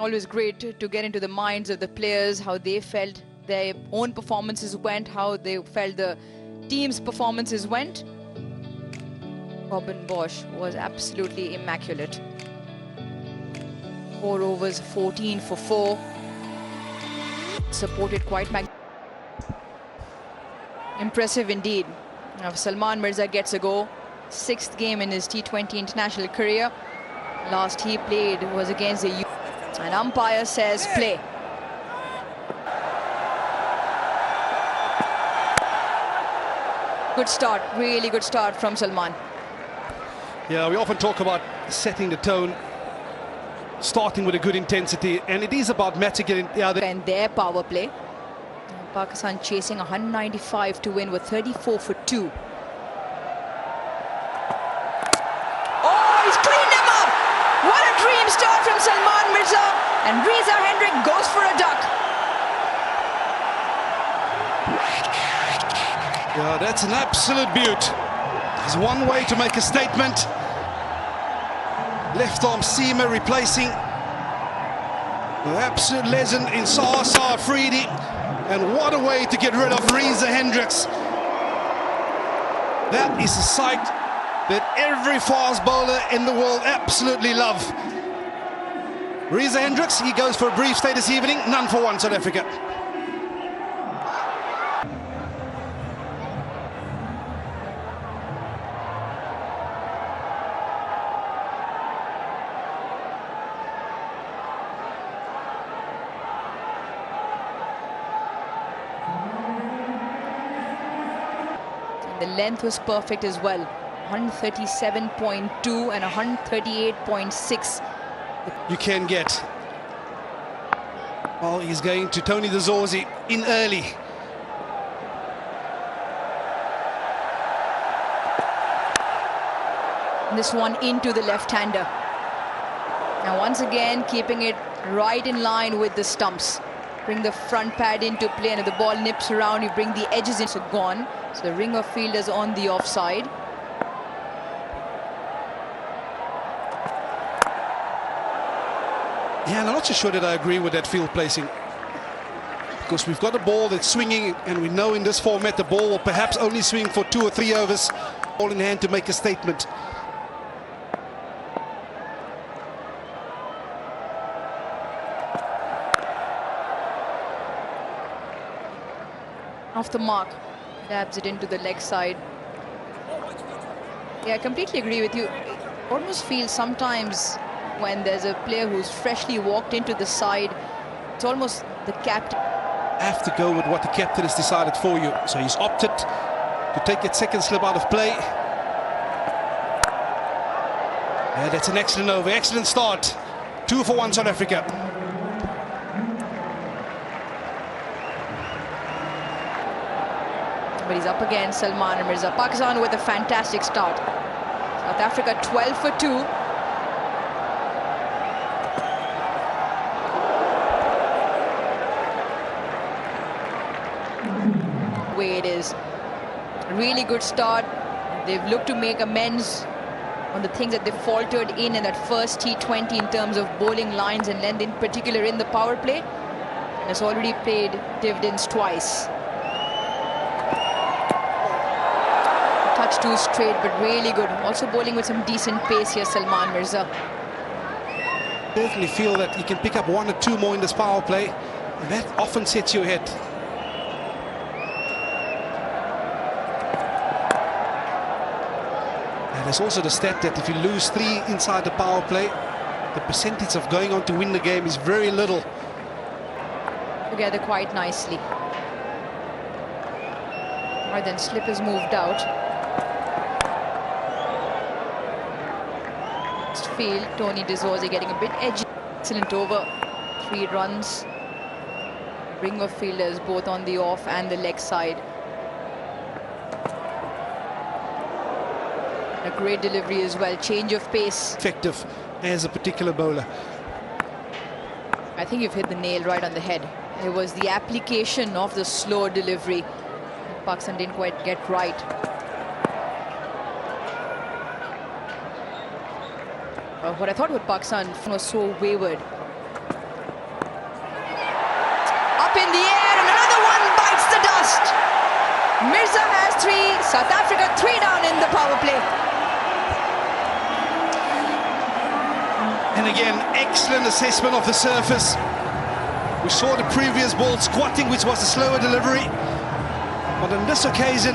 Always great to get into the minds of the players, how they felt their own performances went, how they felt the team's performances went. Robin Bosch was absolutely immaculate. 4 overs, 14 for 4. Supported quite impressive indeed. Now Salman Mirza gets a go. 6th game in his T20 international career. Last he played was against the U. An umpire says play. Good start, really good start from Salman. Yeah, we often talk about setting the tone, starting with a good intensity, and it is about matching it. And their power play. Pakistan chasing 195 to win with 34 for 2. Oh, he's cleaned him up! What a dream start from Salman Mirza, and Reza Hendrick goes for a duck. Yeah, that's an absolute beaut. There's one way to make a statement. Left arm seamer replacing the absolute legend in Sasa Afridi. And what a way to get rid of Reza Hendricks. That is a sight that every fast bowler in the world absolutely love. Reza Hendricks, he goes for a brief stay this evening. None for 1, South Africa. The length was perfect as well. 137.2 and 138.6. You can get. Well, he's going to Tony De Zorzi in early. This one into the left-hander. Now once again keeping it right in line with the stumps. Bring the front pad into play, and if the ball nips around, you bring the edges in. So gone. So the ring of fielders on the offside. Yeah, and I'm not so sure that I agree with that field placing. Because we've got a ball that's swinging, and we know in this format the ball will perhaps only swing for 2 or 3 overs. Ball in hand to make a statement. Off the mark, dabs it into the leg side. Yeah, I completely agree with you. It almost feels sometimes when there's a player who's freshly walked into the side, it's almost the captain. Have to go with what the captain has decided for you. So he's opted to take that second slip out of play. Yeah, that's an excellent over, excellent start. 2 for 1 South Africa. But he's up again, Salman Mirza. Pakistan with a fantastic start. South Africa 12 for 2. Way it is. Really good start. They've looked to make amends on the things that they faltered in that first T20 in terms of bowling lines and length, in particular in the power play. And it's already paid dividends twice. Touch too straight, but really good. Also bowling with some decent pace here, Salman Mirza. Certainly feel that you can pick up 1 or 2 more in this power play, and that often sets you ahead. And there's also the stat that if you lose 3 inside the power play, the percentage of going on to win the game is very little. Together quite nicely. Right then, slip has moved out. Field, Tony De Zorzi getting a bit edgy. Excellent over, 3 runs. Ring of fielders both on the off and the leg side. A great delivery as well, change of pace. Effective as a particular bowler. I think you've hit the nail right on the head. It was the application of the slow delivery that Pakistan didn't quite get right. What I thought with Pakistan was so wayward. Mirza has 3, South Africa 3 down in the power play. And again, excellent assessment of the surface. We saw the previous ball squatting, which was a slower delivery. But on this occasion,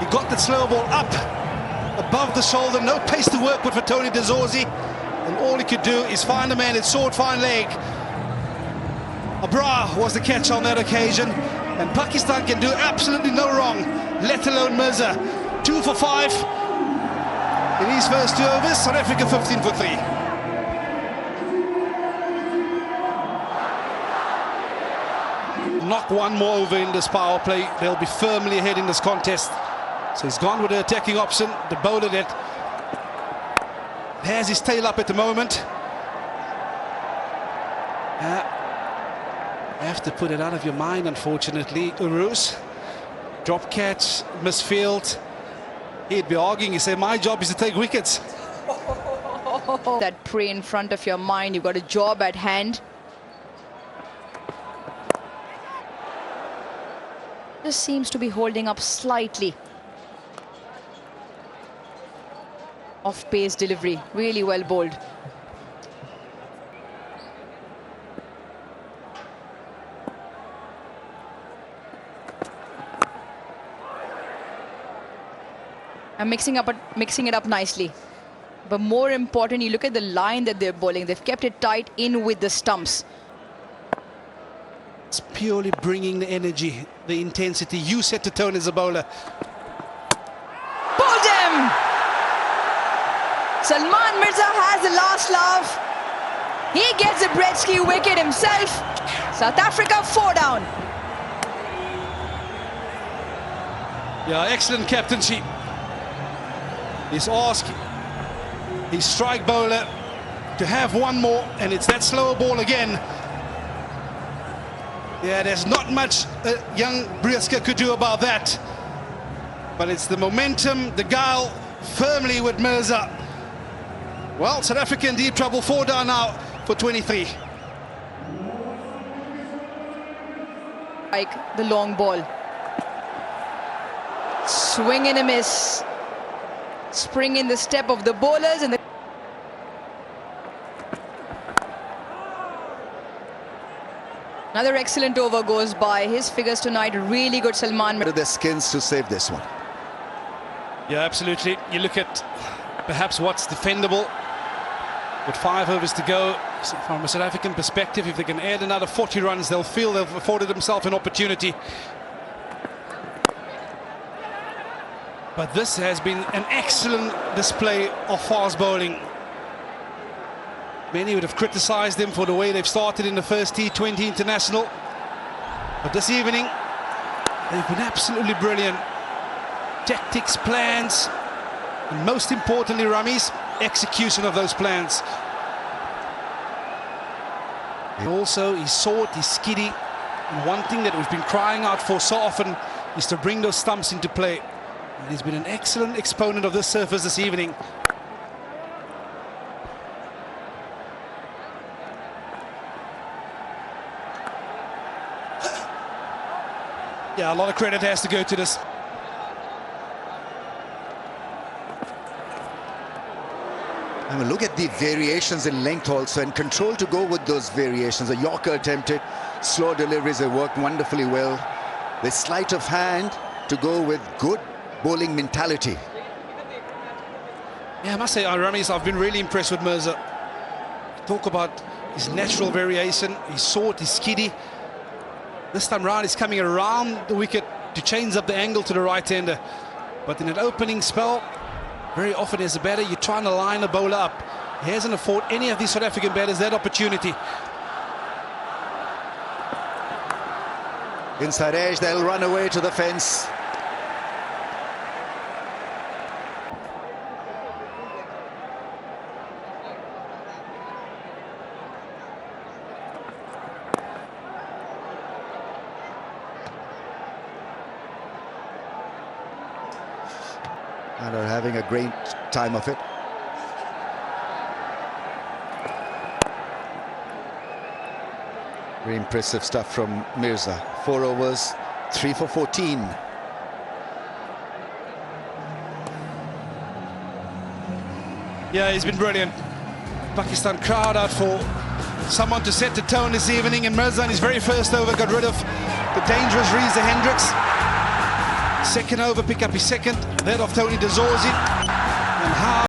he got the slow ball up above the shoulder. No pace to work with for Tony De Zorzi. And all he could do is find a man at sword fine leg. Abra was the catch on that occasion. And Pakistan can do absolutely no wrong, let alone Mirza. 2 for 5 in his first 2 overs. South Africa 15 for 3. Knock one more over in this power play. They'll be firmly ahead in this contest. So he's gone with the attacking option. The bowler that has his tail up at the moment. I have to put it out of your mind, unfortunately. Uruz, drop catch, misfield. He'd be arguing, he'd say, my job is to take wickets. That prey in front of your mind, you've got a job at hand. This seems to be holding up slightly. Off-pace delivery, really well bowled. I'm mixing it up nicely. But more important, you look at the line that they're bowling. They've kept it tight in with the stumps. It's purely bringing the energy, the intensity. You set the tone as a bowler. Bowled him! Salman Mirza has the last laugh. He gets a Bretsky wicket himself. South Africa 4 down. Yeah, excellent captaincy. He's asked his strike bowler to have one more, and it's that slower ball again. Yeah, there's not much young Brieske could do about that. But it's the momentum, the guile, firmly with Mirza. Well, South Africa in deep trouble, 4 down now for 23. Like the long ball. Swing and a miss. Spring in the step of the bowlers and the another excellent over goes by. His figures tonight really good, Salman. The skins to save this one. Yeah, absolutely. You look at perhaps what's defendable with 5 overs to go. So from a South African perspective, if they can add another 40 runs, they'll feel they've afforded themselves an opportunity. But this has been an excellent display of fast bowling. Many would have criticised them for the way they've started in the first T20 international. But this evening, they've been absolutely brilliant. Tactics, plans, and most importantly, Rami's execution of those plans. And also, he's short, he's skiddy. And one thing that we've been crying out for so often is to bring those stumps into play. And he's been an excellent exponent of this surface this evening. Yeah, a lot of credit has to go to this. I mean, look at the variations in length also, and control to go with those variations. A Yorker attempted, slow deliveries have worked wonderfully well. The sleight of hand to go with good bowling mentality. Yeah, I must say, Ramis, I've been really impressed with Mirza. Talk about his natural variation, he's short, he's skiddy. This time round, he's coming around the wicket to change up the angle to the right-hander. But in an opening spell, very often as a batter, you're trying to line a bowler up. He hasn't afforded any of these South African batters that opportunity. Inside edge, they'll run away to the fence. And are having a great time of it. Very impressive stuff from Mirza. 4 overs, 3 for 14. Yeah, he's been brilliant. Pakistan crowd out for someone to set the tone this evening, and Mirza in his very first over got rid of the dangerous Reza Hendricks. Second over, pick up his second, that of Tony De Zorzi.